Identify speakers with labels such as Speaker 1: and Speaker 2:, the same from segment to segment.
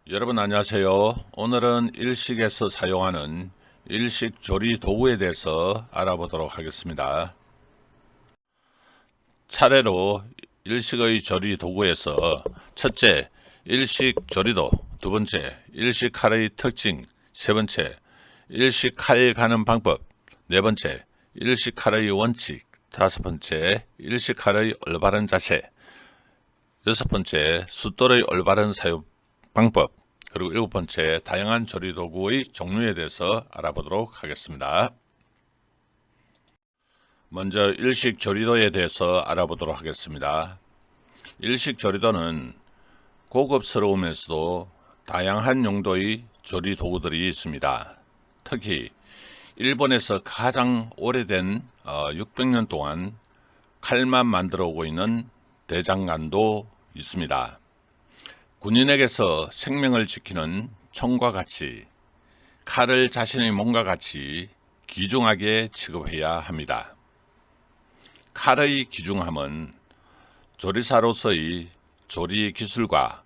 Speaker 1: 여러분 안녕하세요. 오늘은 일식에서 사용하는 일식 조리 도구에 대해서 알아보도록 하겠습니다. 차례로 일식의 조리 도구에서 첫째, 일식 조리도, 두 번째, 일식 칼의 특징, 세 번째, 일식 칼 가는 방법, 네 번째, 일식 칼의 원칙, 다섯 번째, 일식 칼의 올바른 자세, 여섯 번째, 숫돌의 올바른 사용 방법, 그리고 일곱 번째, 다양한 조리 도구의 종류에 대해서 알아보도록 하겠습니다. 먼저 일식 조리도에 대해서 알아보도록 하겠습니다. 일식 조리도는 고급스러우면서도 다양한 용도의 조리 도구들이 있습니다. 특히 일본에서 가장 오래된 600년 동안 칼만 만들어 오고 있는 대장간도 있습니다. 군인에게서 생명을 지키는 총과 같이 칼을 자신의 몸과 같이 귀중하게 취급해야 합니다. 칼의 귀중함은 조리사로서의 조리 기술과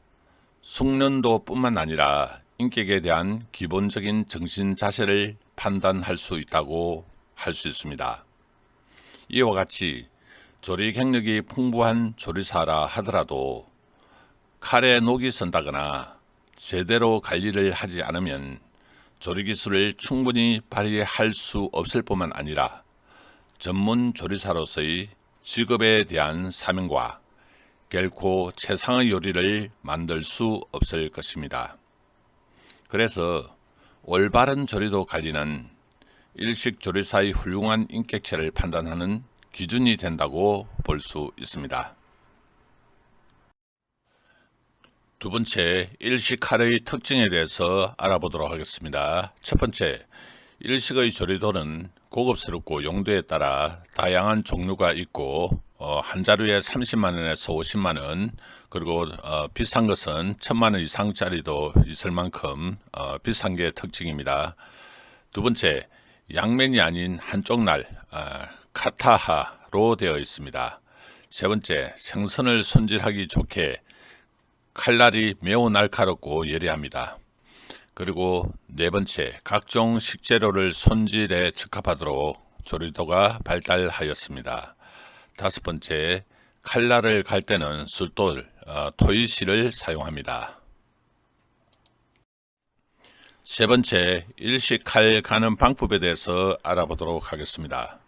Speaker 1: 숙련도뿐만 아니라 인격에 대한 기본적인 정신 자세를 판단할 수 있다고 할 수 있습니다. 이와 같이 조리 경력이 풍부한 조리사라 하더라도 칼에 녹이 선다거나 제대로 관리를 하지 않으면 조리 기술을 충분히 발휘할 수 없을 뿐만 아니라 전문 조리사로서의 직업에 대한 사명과 결코 최상의 요리를 만들 수 없을 것입니다. 그래서 올바른 조리도 관리는 일식 조리사의 훌륭한 인격체를 판단하는 기준이 된다고 볼 수 있습니다. 두 번째, 일식 칼의 특징에 대해서 알아보도록 하겠습니다. 첫 번째, 일식의 조리도는 고급스럽고 용도에 따라 다양한 종류가 있고 한 자루에 30만 원에서 50만 원, 그리고 비싼 것은 1000만 원 이상짜리도 있을 만큼 비싼 게 특징입니다. 두 번째, 양면이 아닌 한쪽 날 카타하로 되어 있습니다. 세 번째, 생선을 손질하기 좋게 칼날이 매우 날카롭고 예리합니다. 그리고 네 번째, 각종 식재료를 손질에 적합하도록 조리도가 발달하였습니다. 다섯 번째, 칼날을 갈 때는 숫돌, 토이실을 사용합니다. 세 번째, 일식 칼 가는 방법에 대해서 알아보도록 하겠습니다.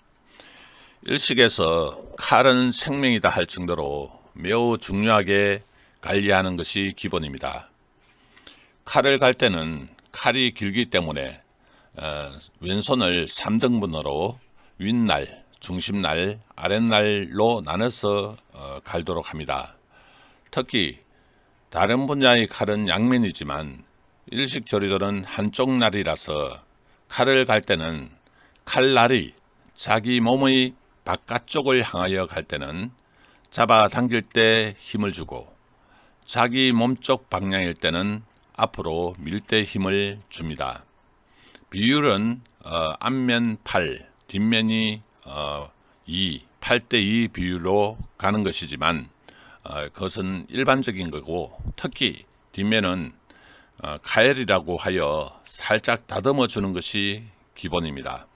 Speaker 1: 일식에서 칼은 생명이다 할 정도로 매우 중요하게 관리하는 것이 기본입니다. 칼을 갈 때는 칼이 길기 때문에 왼손을 3등분으로 윗날, 중심날, 아랫날로 나눠서 갈도록 합니다. 특히 다른 분야의 칼은 양면이지만 일식 조리도는 한쪽 날이라서 칼을 갈 때는 칼날이 자기 몸의 바깥쪽을 향하여 갈 때는 잡아당길 때 힘을 주고 자기 몸쪽 방향일 때는 앞으로 밀 때 힘을 줍니다. 비율은 앞면 8, 뒷면이 2, 8대 2 비율로 가는 것이지만 그것은 일반적인 거고 특히 뒷면은 가열이라고 하여 살짝 다듬어 주는 것이 기본입니다.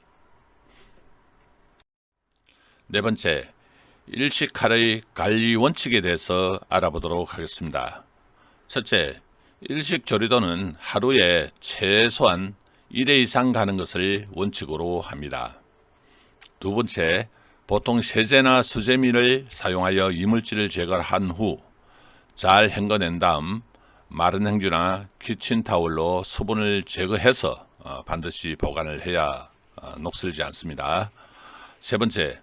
Speaker 1: 네 번째, 일식 칼의 관리 원칙에 대해서 알아보도록 하겠습니다. 첫째, 일식 조리도는 하루에 최소한 1회 이상 가는 것을 원칙으로 합니다. 두 번째, 보통 세제나 수제미를 사용하여 이물질을 제거한 후 잘 헹궈낸 다음 마른 행주나 키친타올로 수분을 제거해서 반드시 보관을 해야 녹슬지 않습니다. 세 번째,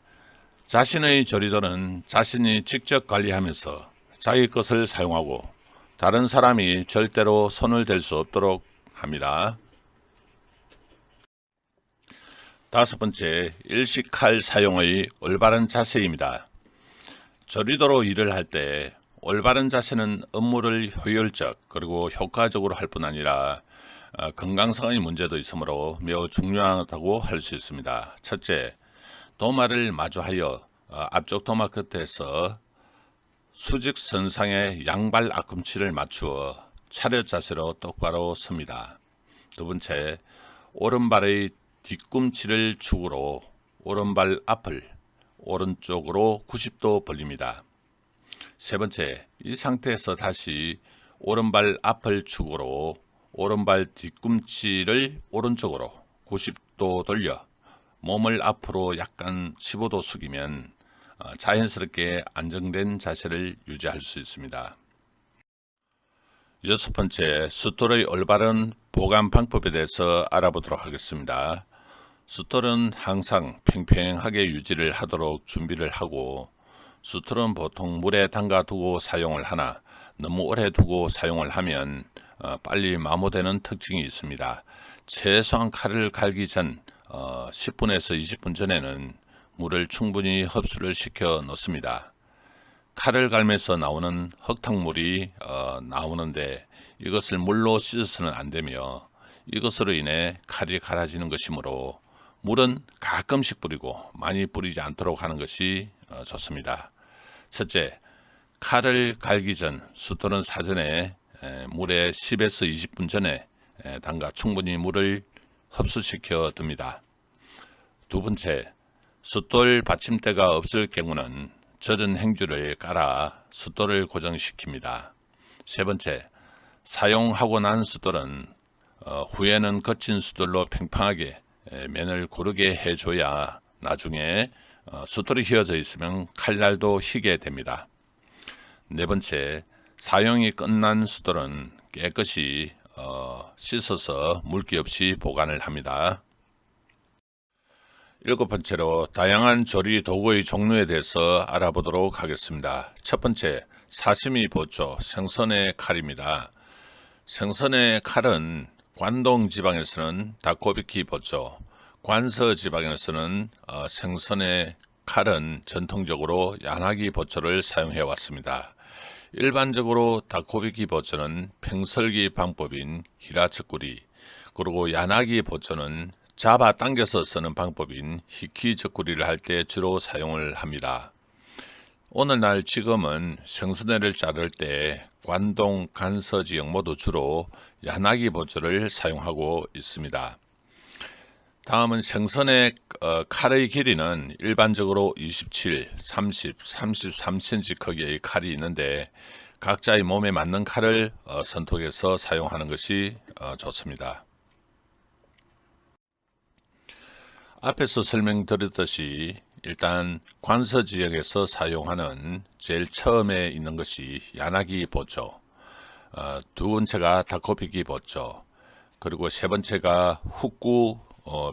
Speaker 1: 자신의 조리도는 자신이 직접 관리하면서 자기 것을 사용하고 다른 사람이 절대로 손을 댈 수 없도록 합니다. 다섯 번째, 일식 칼 사용의 올바른 자세입니다. 조리도로 일을 할 때 올바른 자세는 업무를 효율적 그리고 효과적으로 할 뿐 아니라 건강상의 문제도 있으므로 매우 중요하다고 할 수 있습니다. 첫째, 도마를 마주하여 앞쪽 도마 끝에서 수직선상의 양발 앞꿈치를 맞추어 차렷 자세로 똑바로 섭니다. 두 번째, 오른발의 뒤꿈치를 축으로 오른발 앞을 오른쪽으로 90도 벌립니다. 세 번째, 이 상태에서 다시 오른발 앞을 축으로 오른발 뒤꿈치를 오른쪽으로 90도 돌려 몸을 앞으로 약간 15도 숙이면 자연스럽게 안정된 자세를 유지할 수 있습니다. 여섯 번째, 숫돌의 올바른 보관 방법에 대해서 알아보도록 하겠습니다. 숫돌은 항상 팽팽하게 유지를 하도록 준비를 하고, 숫돌은 보통 물에 담가 두고 사용을 하나 너무 오래 두고 사용을 하면 빨리 마모되는 특징이 있습니다. 최소한 칼을 갈기 전 10분에서 20분 전에는 물을 충분히 흡수를 시켜 놓습니다. 칼을 갈면서 나오는 흙탕물이 나오는데 이것을 물로 씻어서는 안 되며 이것으로 인해 칼이 갈아지는 것이므로 물은 가끔씩 뿌리고 많이 뿌리지 않도록 하는 것이 좋습니다. 첫째, 칼을 갈기 전 숫돌은 사전에 물에 10에서 20분 전에 담가 충분히 물을 흡수시켜 둡니다. 두 번째, 숫돌 받침대가 없을 경우는 젖은 행주를 깔아 숫돌을 고정시킵니다. 세 번째, 사용하고 난 숫돌은 후에는 거친 숫돌로 팽팽하게 면을 고르게 해줘야 나중에 숫돌이 휘어져 있으면 칼날도 휘게 됩니다. 네 번째, 사용이 끝난 숫돌은 깨끗이 씻어서 물기 없이 보관을 합니다. 일곱 번째로 다양한 조리 도구의 종류에 대해서 알아보도록 하겠습니다. 첫 번째, 사시미 보조 생선의 칼입니다. 생선의 칼은 관동 지방에서는 다코비키 보조, 관서 지방에서는 생선의 칼은 전통적으로 야나기 보조를 사용해 왔습니다. 일반적으로 다코비키 보조는 팽설기 방법인 히라츠꾸리, 그리고 야나기 보조는 잡아 당겨서 쓰는 방법인 히키즈꾸리를 할 때 주로 사용을 합니다. 오늘날 지금은 생선회를 자를 때 관동, 간서 지역 모두 주로 야나기 보조를 사용하고 있습니다. 다음은 생선의 칼의 길이는 일반적으로 27, 30, 33cm 크기의 칼이 있는데 각자의 몸에 맞는 칼을 선택해서 사용하는 것이 좋습니다. 앞에서 설명드렸듯이 일단 관서 지역에서 사용하는 제일 처음에 있는 것이 야나기 보조, 두 번째가 다코비키 보조, 그리고 세 번째가 훅구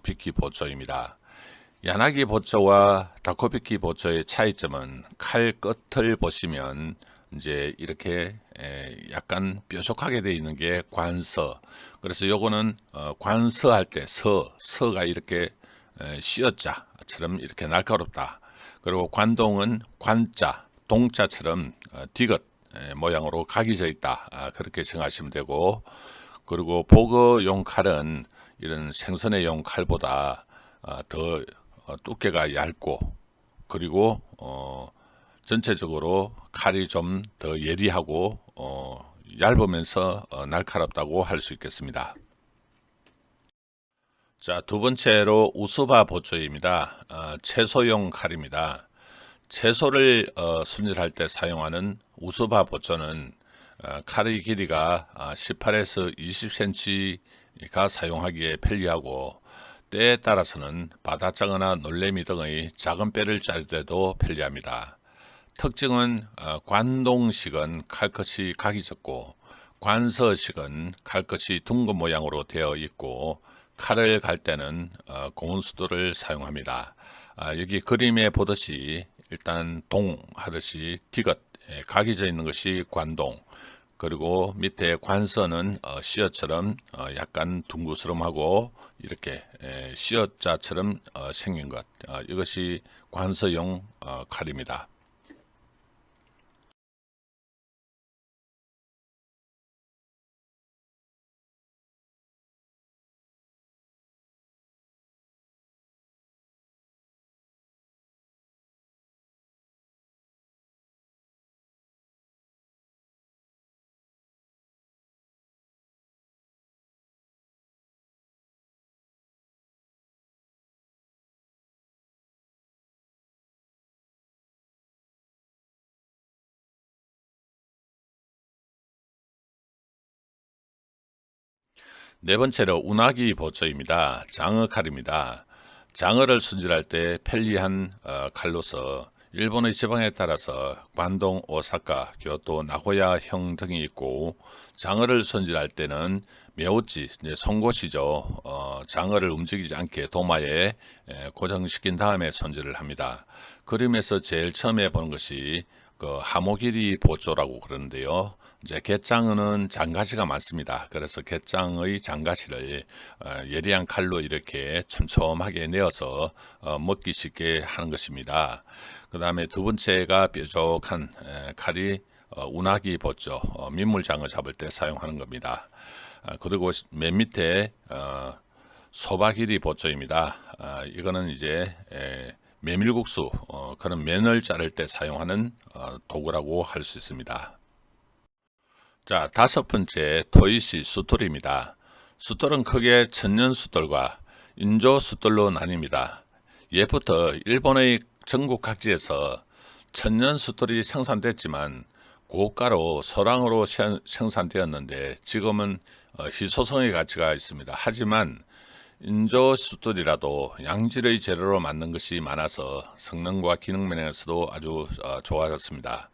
Speaker 1: 비키 보조입니다. 야나기 보조와 다코비키 보조의 차이점은 칼 끝을 보시면 이제 이렇게 약간 뾰족하게 되어 있는 게 관서. 그래서 요거는 관서할 때 서가 이렇게 시어자처럼 이렇게 날카롭다. 그리고 관동은 관자, 동자처럼 디귿 모양으로 각이져 있다. 그렇게 생각하시면 되고, 그리고 보거용 칼은 이런 생선회용 칼보다 더 두께가 얇고, 그리고 전체적으로 칼이 좀 더 예리하고 얇으면서 날카롭다고 할 수 있겠습니다. 자, 두 번째로 우스바 보조입니다. 채소용 칼입니다. 채소를 손질할 때 사용하는 우스바 보조는 칼의 길이가 18에서 20cm가 사용하기에 편리하고 때에 따라서는 바다장어나 놀래미 등의 작은 뼈를 자를 때도 편리합니다. 특징은 관동식은 칼끝이 각이 졌고 관서식은 칼끝이 둥근 모양으로 되어 있고 칼을 갈 때는 고운 수도를 사용합니다. 여기 그림에 보듯이 일단 동 하듯이 디귿 각이 져 있는 것이 관동, 그리고 밑에 관서는 시어처럼 약간 둥그스름하고 이렇게 시어자처럼 생긴 것, 이것이 관서용 칼입니다. 네 번째로 운하기 보조입니다. 장어 칼입니다. 장어를 손질할 때 편리한 칼로서 일본의 지방에 따라서 관동, 오사카, 교토, 나고야형 등이 있고, 장어를 손질할 때는 메오찌, 이제 송곳이죠. 장어를 움직이지 않게 도마에 고정시킨 다음에 손질을 합니다. 그림에서 제일 처음에 보는 것이 그 하모기리 보조라고 그러는데요. 이제 갯장어는 장가시가 많습니다. 그래서 갯장의 장가시를 예리한 칼로 이렇게 촘촘하게 내어서 먹기 쉽게 하는 것입니다. 그 다음에 두 번째가 뾰족한 칼이 운하기 보조, 민물장어 잡을 때 사용하는 겁니다. 그리고 맨 밑에 소바기리 보조입니다. 이거는 이제 메밀국수, 그런 면을 자를 때 사용하는 도구라고 할 수 있습니다. 자, 다섯 번째 토이시 숫돌입니다. 숫돌은 크게 천년 숫돌과 인조 숫돌로 나뉩니다. 예부터 일본의 전국 각지에서 천년 숫돌이 생산됐지만 고가로 소량으로 생산되었는데 지금은 희소성의 가치가 있습니다. 하지만 인조 숫돌이라도 양질의 재료로 만든 것이 많아서 성능과 기능 면에서도 아주 좋아졌습니다.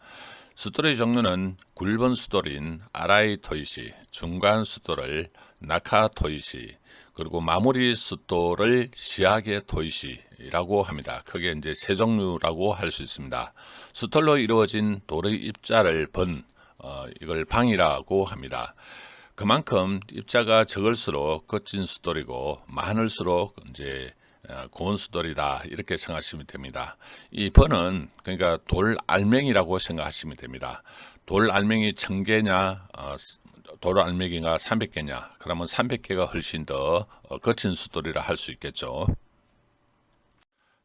Speaker 1: 숫돌의 종류는 굵은 숫돌인 아라이 토이시, 중간 숫돌을 나카 토이시, 그리고 마무리 숫돌을 시아게 토이시라고 합니다. 크게 이제 세 종류라고 할 수 있습니다. 숫돌로 이루어진 돌의 입자를 이걸 방이라고 합니다. 그만큼 입자가 적을수록 거친 숫돌이고 많을수록 이제 고운 숫돌이다 이렇게 생각하시면 됩니다. 이 번은 그러니까 돌 알맹이라고 생각하시면 됩니다. 돌 알맹이 1000개냐 돌 알맹이가 300개냐 그러면 300개가 훨씬 더 거친 숫돌이라 할 수 있겠죠.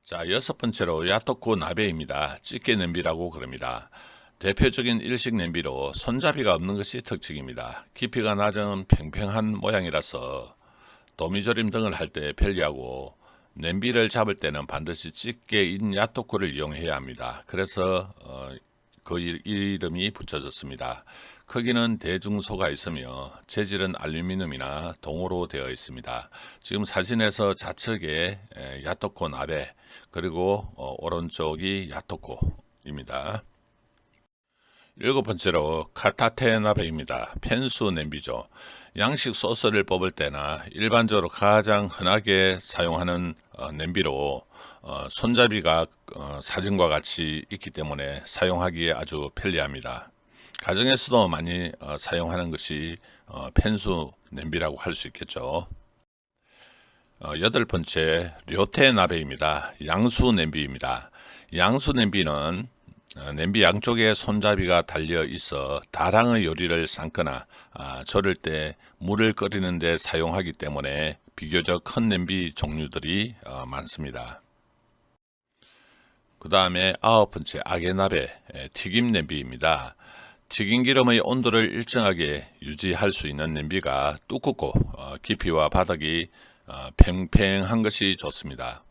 Speaker 1: 자, 여섯 번째로 야토쿠 나베입니다. 찌개 냄비라고 그럽니다. 대표적인 일식 냄비로 손잡이가 없는 것이 특징입니다. 깊이가 낮은 평평한 모양이라서 도미조림 등을 할 때 편리하고 냄비를 잡을 때는 반드시 찌개인 야토쿠를 이용해야 합니다. 그래서 그 이름이 붙여졌습니다. 크기는 대중소가 있으며 재질은 알루미늄이나 동으로 되어 있습니다. 지금 사진에서 좌측에 야토쿠 나베 그리고 오른쪽이 야토쿠입니다. 일곱 번째로 카타테 나베입니다. 펜수 냄비죠. 양식 소스를 뽑을 때나 일반적으로 가장 흔하게 사용하는 냄비로 손잡이가 사진과 같이 있기 때문에 사용하기에 아주 편리합니다. 가정에서도 많이 사용하는 것이 펜수 냄비라고 할 수 있겠죠. 여덟 번째 료테 나베입니다. 양수 냄비입니다. 양수 냄비는 냄비 양쪽에 손잡이가 달려 있어 다량의 요리를 삶거나 절을 때 물을 끓이는 데 사용하기 때문에 비교적 큰 냄비 종류들이 많습니다. 그 다음에 아홉 번째 아게나베 튀김 냄비입니다. 튀긴 기름의 온도를 일정하게 유지할 수 있는 냄비가 두껍고 깊이와 바닥이 팽팽한 것이 좋습니다.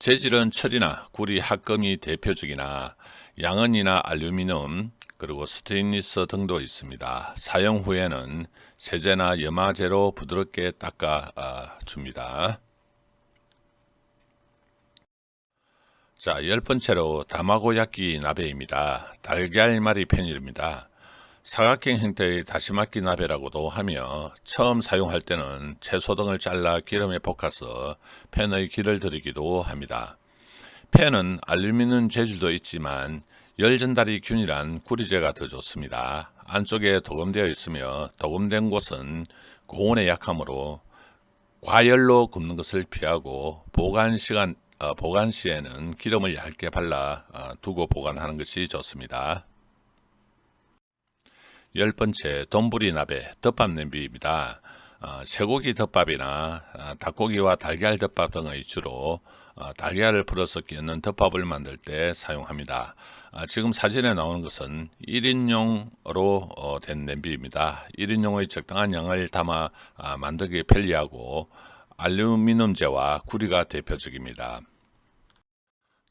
Speaker 1: 재질은 철이나 구리 합금이 대표적이나 양은이나 알루미늄 그리고 스테인리스 등도 있습니다. 사용 후에는 세제나 염화제로 부드럽게 닦아 줍니다. 자, 열 번째로 다마고야끼 나베입니다. 달걀말이 편입니다. 사각형 형태의 다시마끼 나베라고도 하며 처음 사용할 때는 채소 등을 잘라 기름에 볶아서 팬의 기를 들이기도 합니다. 팬은 알루미늄 재질도 있지만 열 전달이 균일한 구리재가 더 좋습니다. 안쪽에 도금되어 있으며 도금된 곳은 고온에 약하므로 과열로 굽는 것을 피하고 보관 시에는 기름을 얇게 발라 두고 보관하는 것이 좋습니다. 열 번째 돈부리 나베 덮밥 냄비입니다. 쇠고기 덮밥이나 닭고기와 달걀 덮밥 등의 주로 달걀을 풀어서 끼얹는 덮밥을 만들 때 사용합니다. 지금 사진에 나오는 것은 1인용으로 된 냄비입니다. 1인용의 적당한 양을 담아 만들기 편리하고 알루미늄재와 구리가 대표적입니다.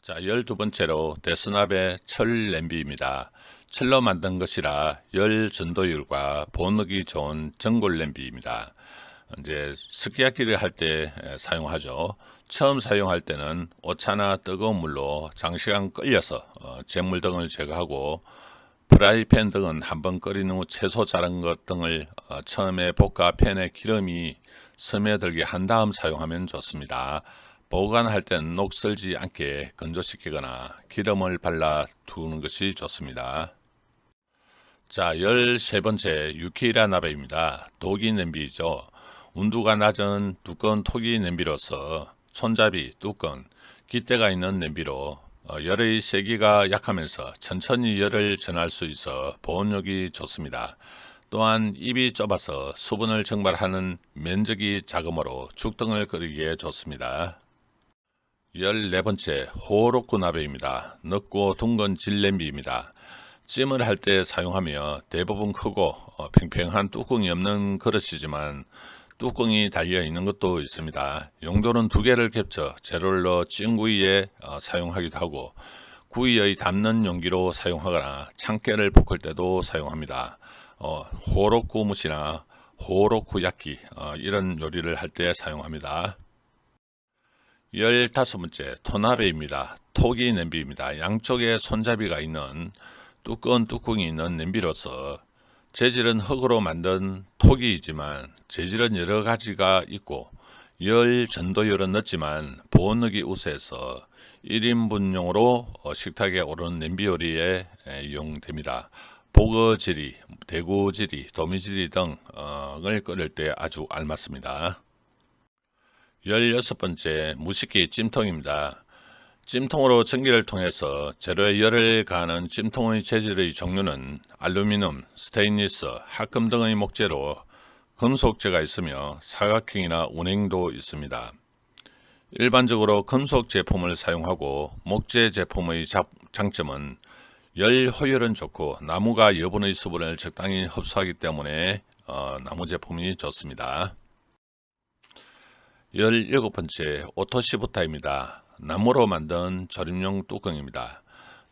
Speaker 1: 자, 12번째로 데스나베 철 냄비입니다. 철로 만든 것이라 열 전도율과 보온력이 좋은 전골 냄비입니다. 이제 스키야키를 할 때 사용하죠. 처음 사용할 때는 오차나 뜨거운 물로 장시간 끓여서 잿물 등을 제거하고 프라이팬 등은 한번 끓인 후 채소 자른 것 등을 처음에 볶아 팬에 기름이 스며들게 한 다음 사용하면 좋습니다. 보관할 때는 녹슬지 않게 건조시키거나 기름을 발라 두는 것이 좋습니다. 자, 13번째 유키라 나베입니다. 도기 냄비이죠. 온도가 낮은 두꺼운 토기 냄비로서 손잡이, 뚜껑, 깃대가 있는 냄비로 열의 세기가 약하면서 천천히 열을 전할 수 있어 보온력이 좋습니다. 또한 입이 좁아서 수분을 증발하는 면적이 작으므로 죽 등을 끓이기에 좋습니다. 14번째 호로쿠 나베입니다. 넓고 둥근 질냄비입니다. 찜을 할 때 사용하며 대부분 크고 팽팽한 뚜껑이 없는 그릇이지만 뚜껑이 달려 있는 것도 있습니다. 용도는 두 개를 겹쳐 재료를 넣어 찜구이에 사용하기도 하고 구이의 담는 용기로 사용하거나 참깨를 볶을 때도 사용합니다. 호로쿠 무시나 호로쿠 야끼 이런 요리를 할 때 사용합니다. 15번째 토나베입니다. 토기 냄비입니다. 양쪽에 손잡이가 있는 두꺼운 뚜껑이 있는 냄비로서 재질은 흙으로 만든 토기이지만 재질은 여러 가지가 있고 열 전도열은 넣지만 보온력이 우수해서 1인분용으로 식탁에 오르는 냄비 요리에 이용됩니다. 보거지리, 대구지리, 도미지리 등을 끓일 때 아주 알맞습니다. 16번째 무식기 찜통입니다. 찜통으로 전기를 통해서 재료에 열을 가하는 찜통의 재질의 종류는 알루미늄, 스테인리스, 합금 등의 목재로 금속재가 있으며 사각형이나 운행도 있습니다. 일반적으로 금속 제품을 사용하고 목재 제품의 장점은 열 호열은 좋고 나무가 여분의 수분을 적당히 흡수하기 때문에 나무 제품이 좋습니다. 17번째 오토시부타입니다. 나무로 만든 조림용 뚜껑입니다.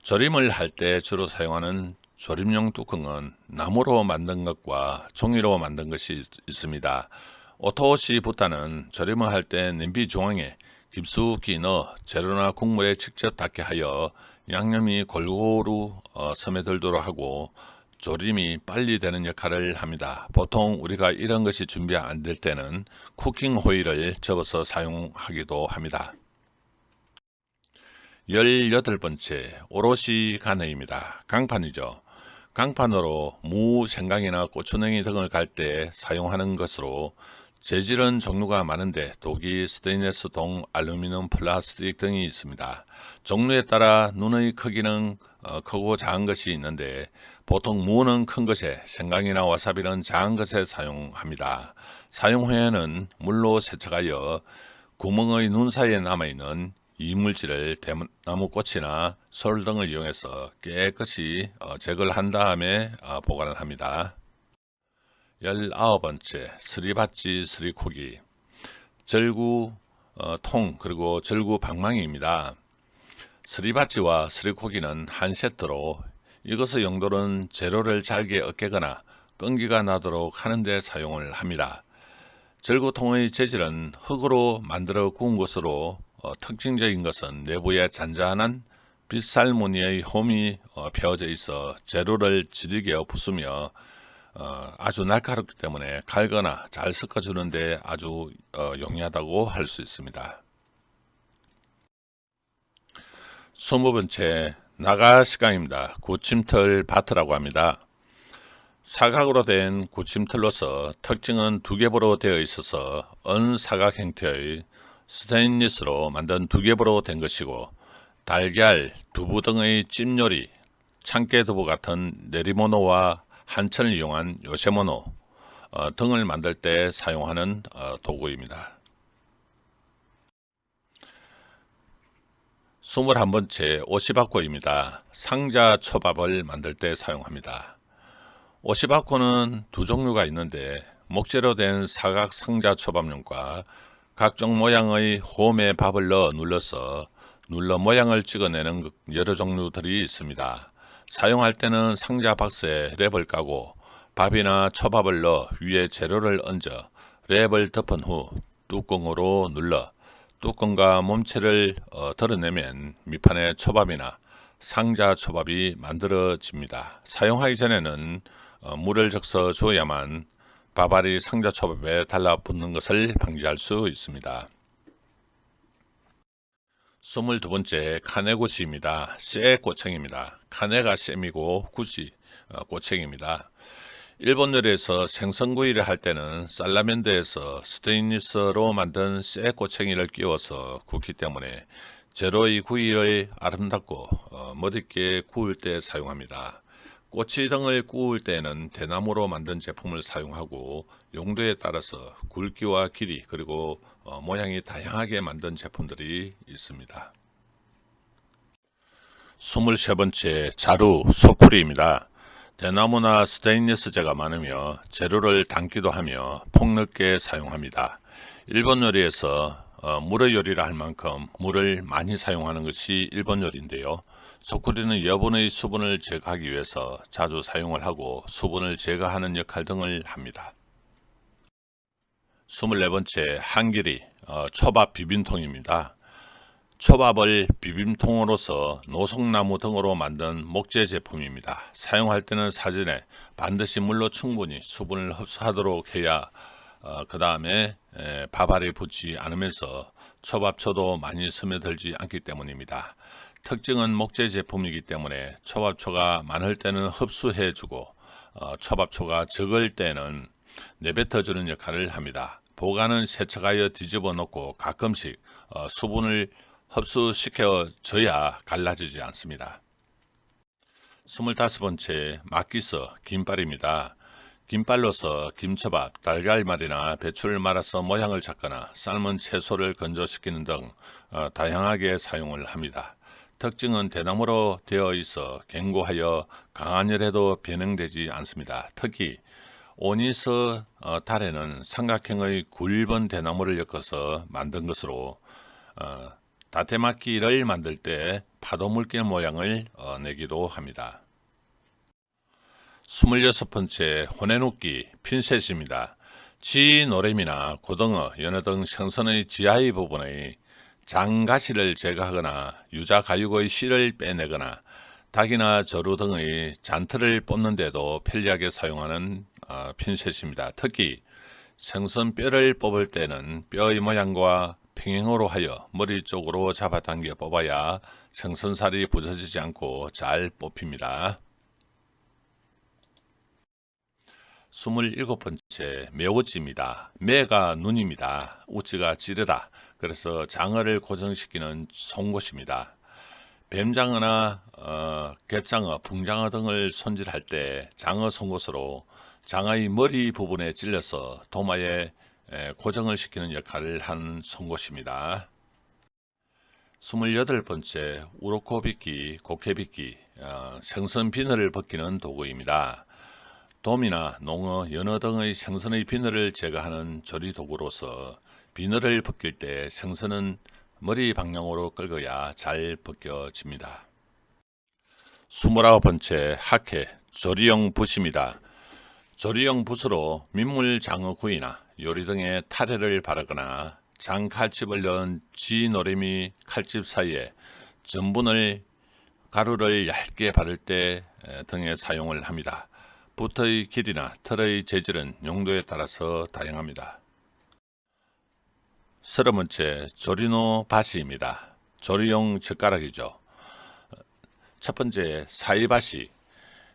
Speaker 1: 조림을 할 때 주로 사용하는 조림용 뚜껑은 나무로 만든 것과 종이로 만든 것이 있습니다. 오토시부타는 조림을 할 때 냄비 중앙에 깊숙이 넣어 재료나 국물에 직접 닿게 하여 양념이 골고루 스며들도록 하고 조림이 빨리 되는 역할을 합니다. 보통 우리가 이런 것이 준비 안 될 때는 쿠킹 호일을 접어서 사용하기도 합니다. 18번째 오롯이 가네입니다. 강판이죠. 강판으로 무, 생강이나 고추냉이 등을 갈 때 사용하는 것으로 재질은 종류가 많은데 독이, 스테인리스, 동, 알루미늄, 플라스틱 등이 있습니다. 종류에 따라 눈의 크기는 크고 작은 것이 있는데 보통 무는 큰 것에 생강이나 와사비는 작은 것에 사용합니다. 사용 후에는 물로 세척하여 구멍의 눈 사이에 남아있는 이물질을 대나무 꽃이나 솔 등을 이용해서 깨끗이 제거를 한 다음에 보관을 합니다. 19번째 스리바찌 스리코기 절구 통 그리고 절구 방망이입니다. 스리바찌와 스리코기는 한 세트로 이것의 용도는 재료를 잘게 으깨거나 끈기가 나도록 하는 데 사용을 합니다. 절구통의 재질은 흙으로 만들어 구운 것으로 특징적인 것은 내부에 잔잔한 빗살 무늬의 홈이 펴져 있어 재료를 지지게 부수며 아주 날카롭기 때문에 갈거나 잘 섞어주는데 아주 용이하다고 할 수 있습니다. 20번째 나가시강입니다. 고침틀 바트라고 합니다. 사각으로 된 고침틀로서 특징은 두 겹으로 되어 있어서 은사각 형태의 스테인리스로 만든 두 겹으로 된 것이고 달걀, 두부 등의 찜요리, 참깨두부 같은 네리모노와 한천을 이용한 요세모노 등을 만들 때 사용하는 도구입니다. 21번째 오시바코입니다. 상자 초밥을 만들 때 사용합니다. 오시바코는 두 종류가 있는데 목재로 된 사각 상자 초밥용과 각종 모양의 홈에 밥을 넣어 눌러서 눌러 모양을 찍어내는 여러 종류들이 있습니다. 사용할 때는 상자 박스에 랩을 까고 밥이나 초밥을 넣어 위에 재료를 얹어 랩을 덮은 후 뚜껑으로 눌러 뚜껑과 몸체를 덜어내면 밑판에 초밥이나 상자 초밥이 만들어집니다. 사용하기 전에는 물을 적셔 줘야만 밥알이 상자 초밥에 달라붙는 것을 방지할 수 있습니다. 22번째 카네구시입니다. 쇠 꼬챙입니다. 카네가 셈이고 구시 꼬챙입니다. 일본 요리에서 생선구이를 할 때는 살라멘드에서 스테인리스로 만든 쇠 꼬챙이를 끼워서 굽기 때문에 제로의 구이를 아름답고 멋있게 구울 때 사용합니다. 꼬치 등을 구울 때는 대나무로 만든 제품을 사용하고 용도에 따라서 굵기와 길이 그리고 모양이 다양하게 만든 제품들이 있습니다. 23번째 자루 소쿠리입니다. 대나무나 스테인리스재가 많으며 재료를 담기도 하며 폭넓게 사용합니다. 일본 요리에서 물의 요리를 할 만큼 물을 많이 사용하는 것이 일본 요리인데요. 소쿠리는 여분의 수분을 제거하기 위해서 자주 사용을 하고 수분을 제거하는 역할 등을 합니다. 24번째 한길이 초밥 비빔통입니다. 초밥을 비빔통으로서 노송나무 등으로 만든 목재 제품입니다. 사용할 때는 사전에 반드시 물로 충분히 수분을 흡수하도록 해야 그 다음에 밥알이 붙지 않으면서 초밥초도 많이 스며들지 않기 때문입니다. 특징은 목재 제품이기 때문에 초밥초가 많을 때는 흡수해주고 초밥초가 적을 때는 내뱉어주는 역할을 합니다. 보관은 세척하여 뒤집어 놓고 가끔씩 수분을 흡수시켜줘야 갈라지지 않습니다. 25번째 막기서 김발입니다. 김발로서 김초밥, 달걀말이나 배추를 말아서 모양을 잡거나 삶은 채소를 건조시키는 등 다양하게 사용을 합니다. 특징은 대나무로 되어 있어 견고하여 강한 열에도 변형되지 않습니다. 특히 오니스 달에는 삼각형의 굵은 대나무를 엮어서 만든 것으로 다테마키를 만들 때 파도 물개 모양을 내기도 합니다. 26번째 호네누끼 핀셋입니다. 쥐 노래미나 고등어, 연어 등 생선의 지하의 부분의 장가시를 제거하거나 유자 가육의 씨를 빼내거나 닭이나 저루 등의 잔틀을 뽑는 데도 편리하게 사용하는 핀셋입니다. 특히 생선 뼈를 뽑을 때는 뼈의 모양과 평행으로 하여 머리 쪽으로 잡아당겨 뽑아야 생선살이 부서지지 않고 잘 뽑힙니다. 27번째 매우찌입니다. 매가 눈입니다. 우찌가 찌르다. 그래서 장어를 고정시키는 송곳입니다. 뱀장어나 갯장어, 붕장어 등을 손질할 때 장어 송곳으로 장어의 머리 부분에 찔러서 도마에 고정을 시키는 역할을 한 송곳입니다. 28번째 우로코빗기, 곡해빗기, 생선 비늘을 벗기는 도구입니다. 돔이나 농어, 연어 등의 생선의 비늘을 제거하는 조리 도구로서 비늘을 벗길 때 생선은 머리 방향으로 끌어야 잘 벗겨집니다. 29번째 하케, 조리용 붓입니다. 조리용 붓으로 민물 장어 구이나 요리 등의 타레를 바르거나 장칼집을 넣은 쥐노래미 칼집 사이에 전분을 가루를 얇게 바를 때 등에 사용을 합니다. 붓의 길이나 털의 재질은 용도에 따라서 다양합니다. 30번째 조리노 바시입니다. 조리용 젓가락이죠. 첫 번째 사이바시.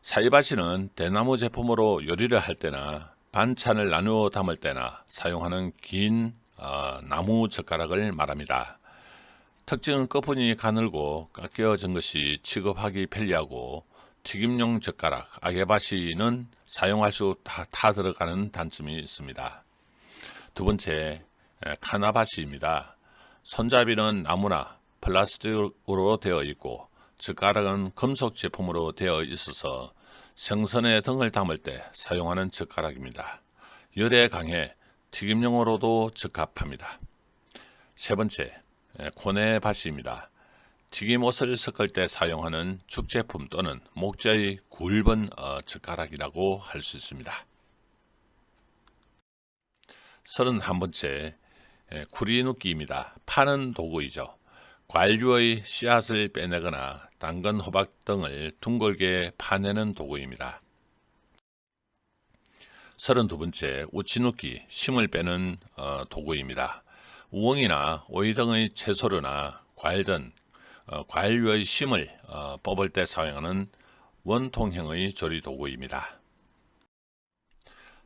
Speaker 1: 사이바시는 대나무 제품으로 요리를 할 때나 반찬을 나누어 담을 때나 사용하는 긴 나무 젓가락을 말합니다. 특징은 끝부분이 가늘고 깎여진 것이 취급하기 편리하고 튀김용 젓가락 아게바시는 사용할 수 다 들어가는 단점이 있습니다. 두 번째 카나바시입니다. 손잡이는 나무나 플라스틱으로 되어 있고 젓가락은 금속 제품으로 되어 있어서 생선의 등을 담을 때 사용하는 젓가락입니다. 열에 강해 튀김용으로도 적합합니다. 세 번째 코네바시입니다. 튀김옷을 섞을 때 사용하는 죽제품 또는 목재의 굵은 젓가락이라고 할 수 있습니다. 31번째 쿠리누기입니다. 파는 도구이죠. 관류의 씨앗을 빼내거나 당근, 호박 등을 둥글게 파내는 도구입니다. 32번째 우치누기, 심을 빼는 도구입니다. 우엉이나 오이 등의 채소류나 과일 등 과일류의 심을 뽑을 때 사용하는 원통형의 조리 도구입니다.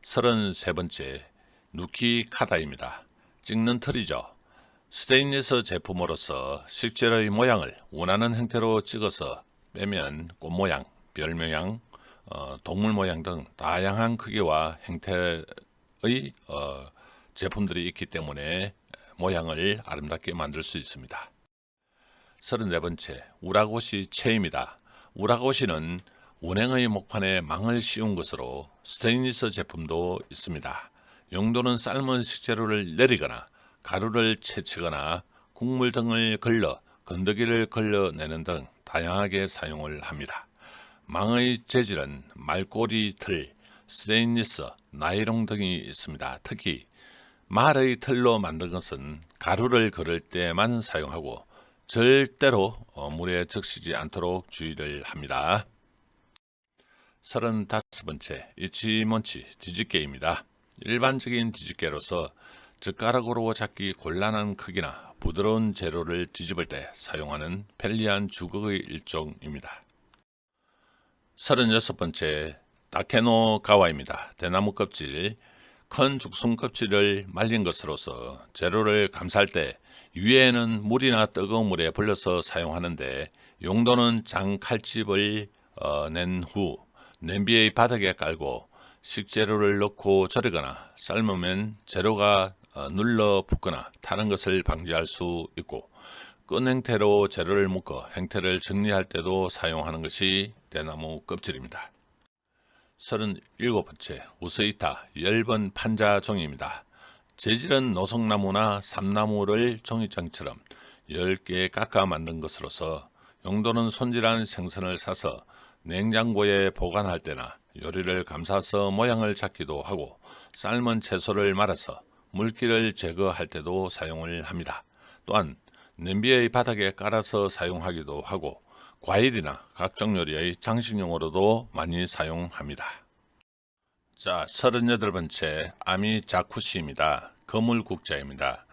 Speaker 1: 33번째 누키 카다입니다. 찍는 틀이죠. 스테인리스 제품으로서 식재료의 모양을 원하는 형태로 찍어서 빼면 꽃 모양, 별 모양, 동물 모양 등 다양한 크기와 형태의 제품들이 있기 때문에 모양을 아름답게 만들 수 있습니다. 34번째 우라고시 체입니다. 우라고시는 운행의 목판에 망을 씌운 것으로 스테인리스 제품도 있습니다. 용도는 삶은 식재료를 내리거나 가루를 채치거나 국물 등을 걸러 건더기를 걸러내는 등 다양하게 사용을 합니다. 망의 재질은 말꼬리 틀, 스테인리스, 나일론 등이 있습니다. 특히 말의 틀로 만든 것은 가루를 걸을 때만 사용하고 절대로 물에 적시지 않도록 주의를 합니다. 35번째 이치몬치 뒤집개입니다. 일반적인 뒤집개로서 젓가락으로 잡기 곤란한 크기나 부드러운 재료를 뒤집을 때 사용하는 편리한 주걱의 일종입니다. 36번째 다케노 가와입니다. 대나무 껍질, 큰 죽순 껍질을 말린 것으로서 재료를 감쌀 때 위에는 물이나 뜨거운 물에 불려서 사용하는데 용도는 장칼집을 낸 후 냄비의 바닥에 깔고 식재료를 넣고 절이거나 삶으면 재료가 눌러 붙거나 타는 것을 방지할 수 있고 끈 형태로 재료를 묶어 형태를 정리할 때도 사용하는 것이 대나무 껍질입니다. 37번째 우스이타 엷은 판자 종이입니다. 재질은 노송나무나 삼나무를 종이장처럼 10개 깎아 만든 것으로서 용도는 손질한 생선을 사서 냉장고에 보관할 때나 요리를 감싸서 모양을 잡기도 하고 삶은 채소를 말아서 물기를 제거할 때도 사용을 합니다. 또한 냄비의 바닥에 깔아서 사용하기도 하고 과일이나 각종 요리의 장식용으로도 많이 사용합니다. 자, 38번째 아미자쿠시입니다. 거물국자입니다.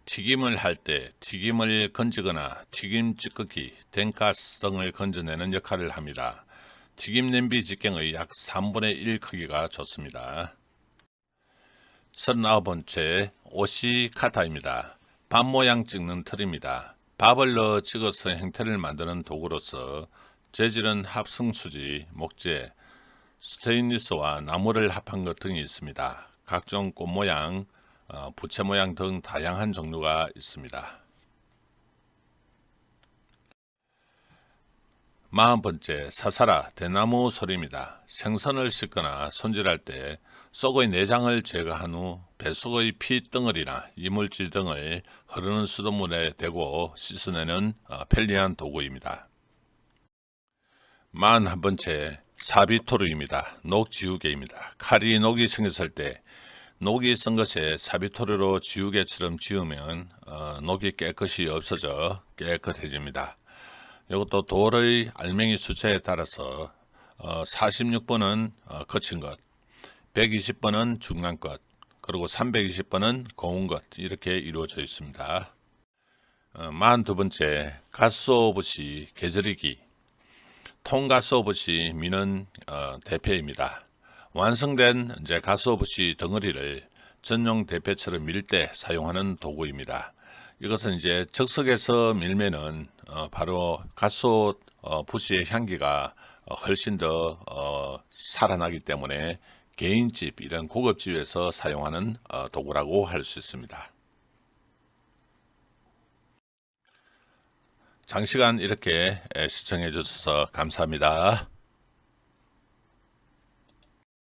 Speaker 1: 튀김을 할 때 튀김을 건지거나 튀김 찌꺼기, 된가스 등을 건져내는 역할을 합니다. 튀김 냄비 직경의 약 3분의 1 크기가 좋습니다. 39번째 오시카타입니다. 밥 모양 찍는 틀입니다. 밥을 넣어 찍어서 형태를 만드는 도구로서 재질은 합성수지, 목재, 스테인리스와 나무를 합한 것 등이 있습니다. 각종 꽃 모양, 부채 모양 등 다양한 종류가 있습니다. 40번째 사사라 대나무 소리입니다. 생선을 씻거나 손질할 때 속의 내장을 제거한 후 뱃속의 피 덩어리나 이물질 등을 흐르는 수돗물에 대고 씻어내는 편리한 도구입니다. 41번째 사비토르입니다. 녹지우개입니다. 칼이 녹이 생겼을 때 녹이 쓴 것에 사비토르로 지우개처럼 지우면 녹이 깨끗이 없어져 깨끗해집니다. 이것도 돌의 알맹이 숫자에 따라서 46번은 거친 것, 120번은 중간 것, 그리고 320번은 고운 것 이렇게 이루어져 있습니다. 42번째 가스오브시 개절이기 통가스오브시 미는 대패입니다. 완성된 가스오브시 덩어리를 전용 대패처럼 밀 때 사용하는 도구입니다. 이것은 적석에서 밀면은 바로 가스오브시의 향기가 훨씬 더 살아나기 때문에 개인집 이런 고급집에서 사용하는 도구라고 할 수 있습니다. 장시간 이렇게 시청해 주셔서 감사합니다.